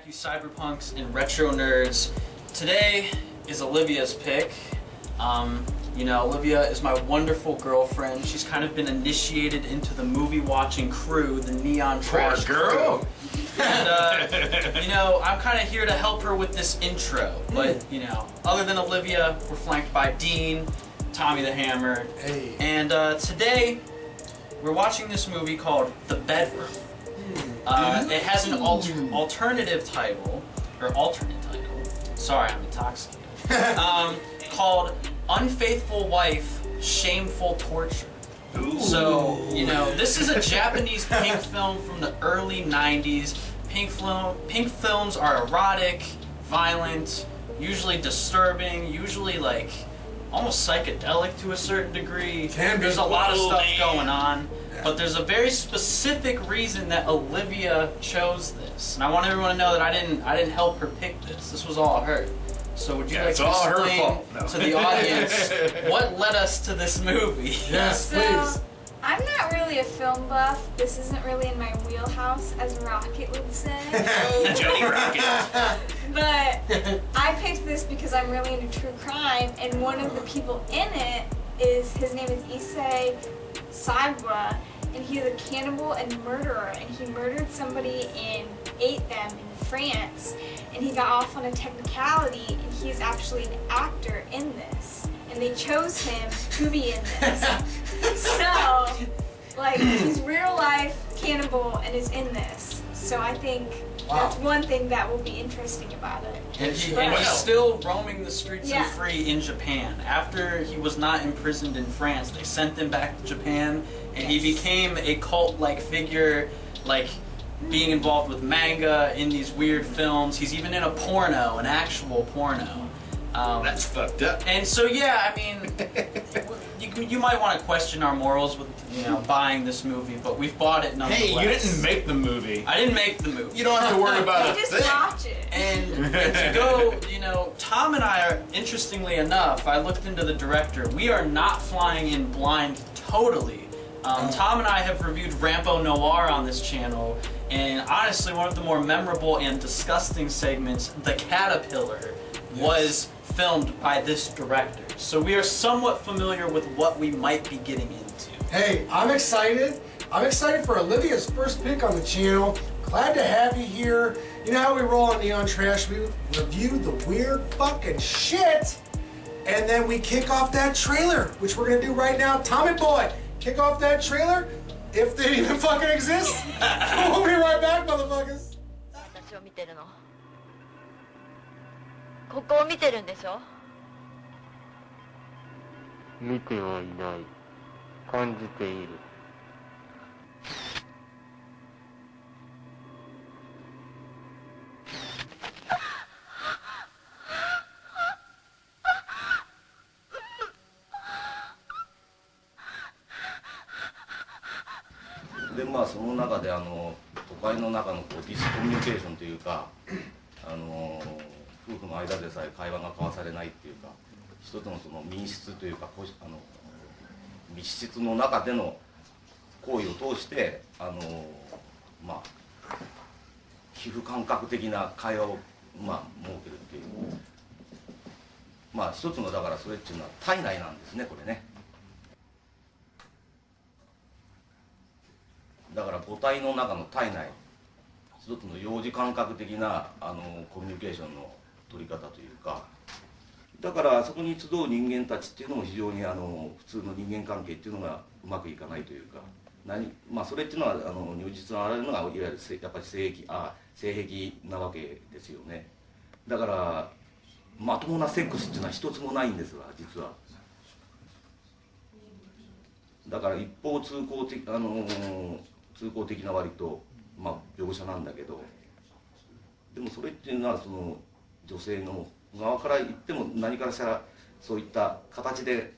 you cyberpunks and retro nerds. Today is Olivia's pick. You know, Olivia is my wonderful girlfriend. She's kind of been initiated into the movie watching crew, the Neon Trash girl. crew. And, you know, I'm kind of here to help her with this intro. But, you know, other than Olivia, we're flanked by Dean, Tommy the Hammer. Hey. And today, we're watching this movie called The Bedroom. It has an alternative title, or alternate title. Sorry, I'm intoxicated. Called Unfaithful Wife, Shameful Torture. Ooh. So, you know, this is a Japanese pink film from the early 90s. Pink films are erotic, violent, usually disturbing, usually like almost psychedelic to a certain degree. There's a lot of stuff going on. But there's a very specific reason that Olivia chose this, and I want everyone to know that I didn't help her pick this. This was all her. So would you like to explain to the audience what led us to this movie? Yes, please. I'm not really a film buff. This isn't really in my wheelhouse, as Rocket would say. Johnny Rocket. But I picked this because I'm really into true crime, and one of the people in it his name is Issei Saiba, and he's a cannibal and murderer, and he murdered somebody and ate them in France, and he got off on a technicality, and he's actually an actor in this, and they chose him to be in this. So, like, he's real life cannibal and is in this. So I think that's one thing that will be interesting about it. And he's still roaming the streets of free in Japan. After he was not imprisoned in France, they sent him back to Japan, and he became a cult-like figure, like being involved with manga, in these weird films. He's even in a porno, an actual porno. That's fucked up. And so, yeah, I mean, you might want to question our morals with, you know, buying this movie, but we've bought it nonetheless. Hey, you didn't make the movie. I didn't make the movie. You don't have to worry about it. You just watch it. And to go, you know, Tom and I are, interestingly enough, I looked into the director. We are not flying in blind totally. Tom and I have reviewed Rambo Noir on this channel, and honestly, one of the more memorable and disgusting segments, The Caterpillar, was filmed by this director. So we are somewhat familiar with what we might be getting into. Hey, I'm excited. I'm excited for Olivia's first pick on the channel. Glad to have you here. You know how we roll on Neon Trash? We review the weird fucking shit, and then we kick off that trailer, which we're gonna do right now. Tommy boy, kick off that trailer, if they even fucking exist. We'll be right back, motherfuckers. ここを見てるんでしょ見てはいない。感じている。でまあその中で都会の中のディスコミュニケーションというか夫婦の間でさえ会話が交わされないっていうか、一つのその密室というか密室の中での行為を通してまあ皮膚感覚的な会話をまあ設けるっていう、まあ一つのだからそれっていうのは体内なんですね、これね。だから母体の中の体内、一つの幼児感覚的なコミュニケーションの取り方というか、だからそこに集う人間たちっていうのも非常に普通の人間関係っていうのがうまくいかないというか、まあそれっていうのは如実に現れるのがいわゆるやっぱり性癖なわけですよね。だからまともなセックスっていうのは一つもないんですわ、実は。だから一方通行的な割とまあ描写なんだけど、でもそれっていうのはその女性の側から言っても何からしたらそういった形で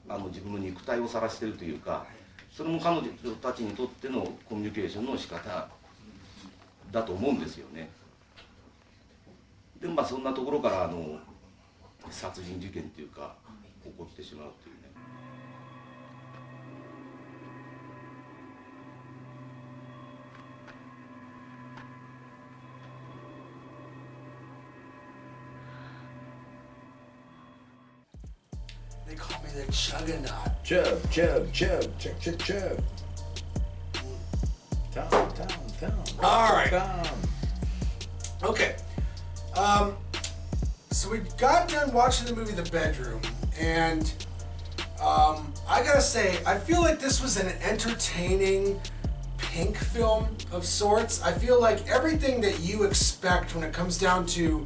自分の肉体を晒しているというか、それも彼女たちにとってのコミュニケーションの仕方だと思うんですよね。でまあそんなところから殺人事件っていうか起こってしまうというね。the Juggernaut. Chub, chub, chub, chug, chug, chug. Tom. All right. Tom. Okay. So we got done watching the movie The Bedroom, and I gotta say, I feel like this was an entertaining Pink film of sorts. I feel like everything that you expect when it comes down to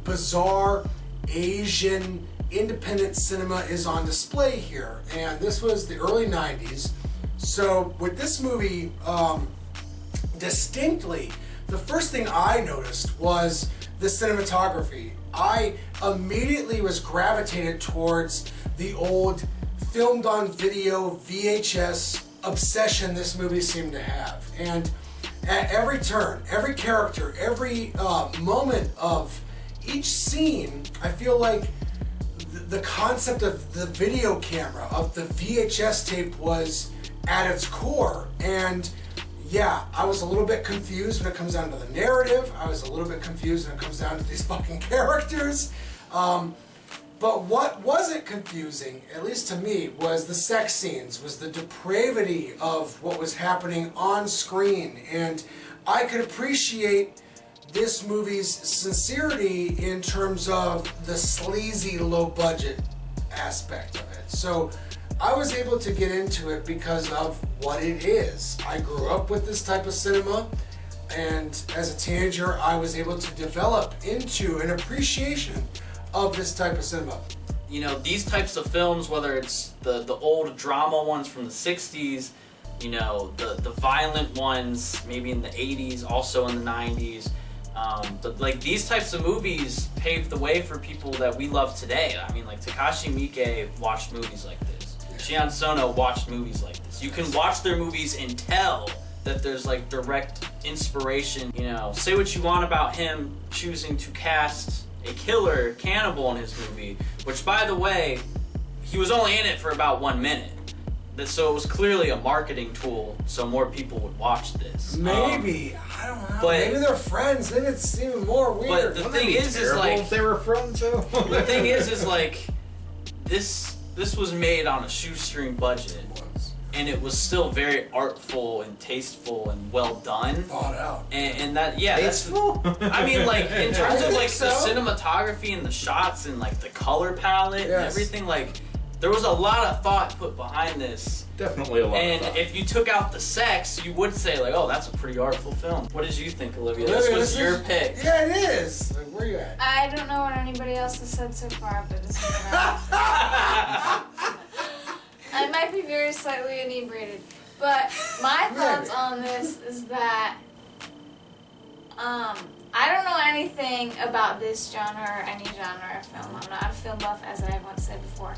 bizarre Asian independent cinema is on display here. And this was the early 90s. So with this movie, distinctly, the first thing I noticed was the cinematography. I immediately was gravitated towards the old filmed on video VHS obsession this movie seemed to have. And at every turn, every character, every moment of each scene, I feel like the concept of the video camera, of the VHS tape was at its core. And yeah, I was a little bit confused when it comes down to the narrative. I was a little bit confused when it comes down to these fucking characters. But what wasn't confusing, at least to me, was the sex scenes, was the depravity of what was happening on screen. And I could appreciate this movie's sincerity in terms of the sleazy, low-budget aspect of it. So I was able to get into it because of what it is. I grew up with this type of cinema, and as a teenager, I was able to develop into an appreciation of this type of cinema. You know, these types of films, whether it's the old drama ones from the 60s, you know, the violent ones maybe in the 80s, also in the 90s, but like these types of movies paved the way for people that we love today. I mean, like Takashi Miike watched movies like this. Shion Sono watched movies like this. You can watch their movies and tell that there's like direct inspiration. You know, say what you want about him choosing to cast a killer cannibal in his movie, which, by the way, he was only in it for about 1 minute. So it was clearly a marketing tool, so more people would watch this. Maybe. I don't know. But maybe they're friends. Then it's even more weird. But the thing is like, if they were friends, though. the thing is like, this was made on a shoestring budget, and it was still very artful and tasteful and well done. Thought out. And that, yeah, Tasteful? I mean, like, in terms of, like, so. the cinematography and the shots and, like, the color palette and Yes. everything, like, there was a lot of thought put behind this. Definitely a lot And of thought. if you took out the sex, you would say, like, oh, that's a pretty artful film. What did you think, Olivia? This was your pick. Yeah, it is. Like, where you at? I don't know what anybody else has said so far, but this is what I I might be very slightly inebriated, but my thoughts on this is that I don't know anything about this genre or any genre of film. I'm not a film buff, as I once said before,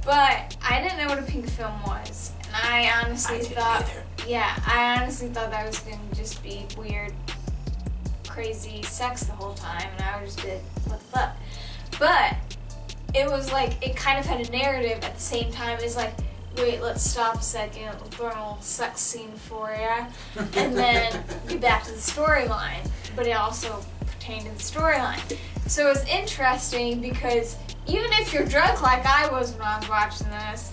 but I didn't know what a pink film was, and I honestly thought that was going to just be weird, crazy sex the whole time, and I would just be like, what the fuck? But it was like, it kind of had a narrative at the same time. It's like, wait, let's stop a second, we'll throw a little sex scene for ya, and then get back to the storyline. But it also pertained to the storyline. So it was interesting because even if you're drunk like I was when I was watching this,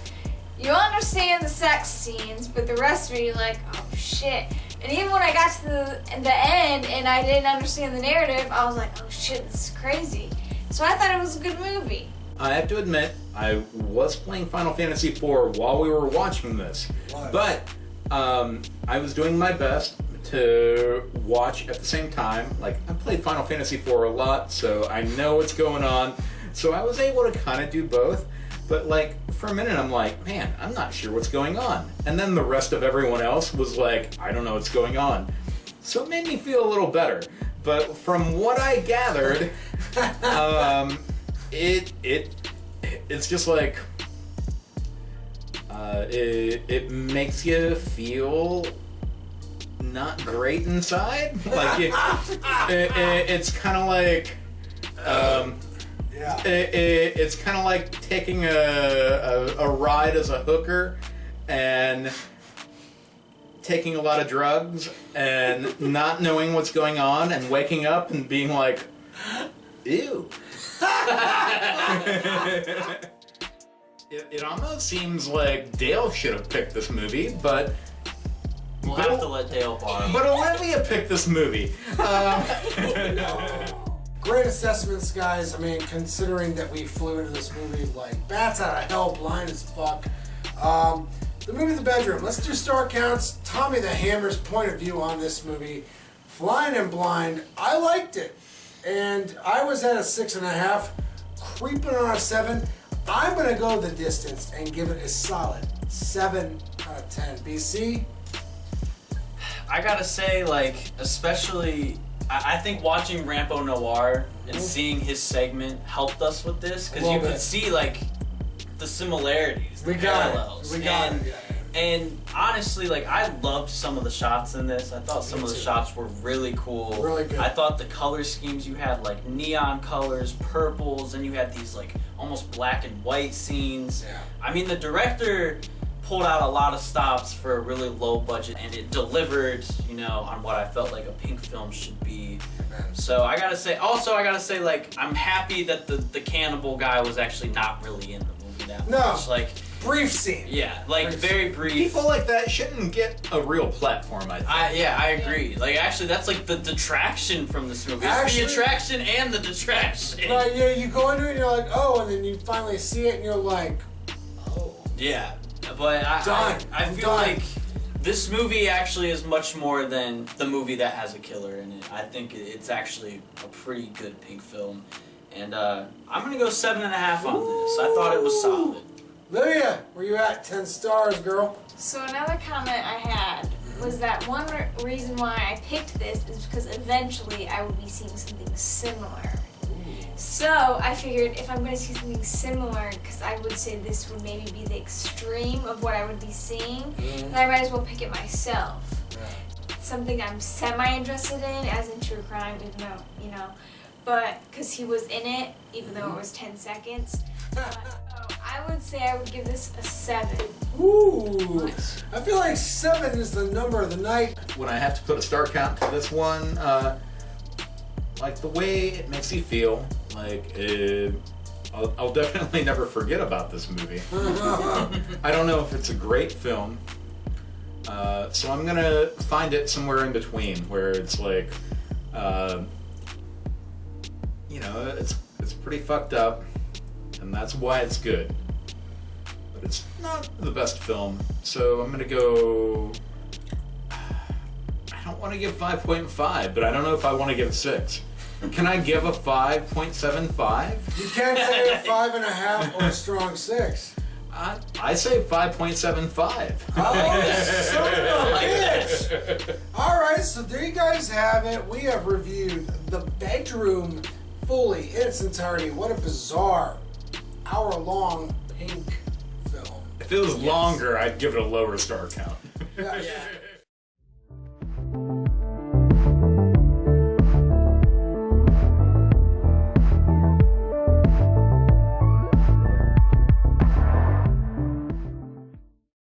you understand the sex scenes, but the rest of you like, oh shit. And even when I got to the end and I didn't understand the narrative, I was like, oh shit, this is crazy. So I thought it was a good movie. I have to admit, I was playing Final Fantasy IV while we were watching this. What? But I was doing my best to watch at the same time. Like, I played Final Fantasy IV a lot, so I know what's going on. So I was able to kind of do both. But, like, for a minute, I'm like, man, I'm not sure what's going on. And then the rest of everyone else was like, I don't know what's going on. So it made me feel a little better. But from what I gathered, it's just like it makes you feel not great inside. Like it's kind of like it's kind of like taking a ride as a hooker and taking a lot of drugs and not knowing what's going on and waking up and being like, ew. It almost seems like Dale should have picked this movie, but We'll have to let Dale borrow. but Olivia picked this movie. Great assessments, guys. I mean, considering that we flew into this movie like bats out of hell, blind as fuck. The movie The Bedroom. Let's do star counts. Tommy the Hammer's point of view on this movie. Flying and Blind. I liked it. And I was at a 6.5, creeping on a 7. I'm going to go the distance and give it a solid 7 out of 10. BC? I gotta say, like, especially, I think watching Rambo Noir and seeing his segment helped us with this, because you could see, like, the similarities, the parallels. We got it. Yeah. And honestly, like, I loved some of the shots in this. I thought some of the shots were really cool. Really good. I thought the color schemes, you had, like, neon colors, purples, and you had these, like, almost black and white scenes. Yeah. I mean, the director pulled out a lot of stops for a really low budget, and it delivered, you know, on what I felt like a pink film should be. So I gotta say, like, I'm happy that the cannibal guy was actually not really in the movie that much. Like, brief scene. yeah, like very brief. People like that shouldn't get a real platform, I think. I agree. Like, actually, that's like the detraction from this movie. It's the attraction and the detraction. Right, yeah, you go into it and you're like, oh, and then you finally see it and you're like, oh. Yeah, but I feel like this movie actually is much more than the movie that has a killer in it. I think it's actually a pretty good pink film. And I'm gonna go 7.5 on this. I thought it was solid. Livia, where you at? 10 stars, girl. So another comment I had was that one reason why I picked this is because eventually I would be seeing something similar. So I figured if I'm going to see something similar, because I would say this would maybe be the extreme of what I would be seeing, then I might as well pick it myself. It's something I'm semi-interested in, as in true crime, even though, you know, but because he was in it, even though it was 10 seconds. I would say I would give this a 7. Ooh. I feel like 7 is the number of the night. When I have to put a star count to this one, like the way it makes you feel, like I'll definitely never forget about this movie. I don't know if it's a great film, so I'm gonna find it somewhere in between, where it's like, you know, it's pretty fucked up, and that's why it's good. But it's not the best film, so I'm gonna go. I don't want to give 5.5, but I don't know if I want to give 6. Can I give a 5.75? You can't say a 5.5 or a strong 6. I say 5.75. Oh, son of a bitch! Alright, so there you guys have it. We have reviewed The Bedroom fully in its entirety. What a bizarre hour-long pink film. If it was longer, I'd give it a lower star count. Yeah.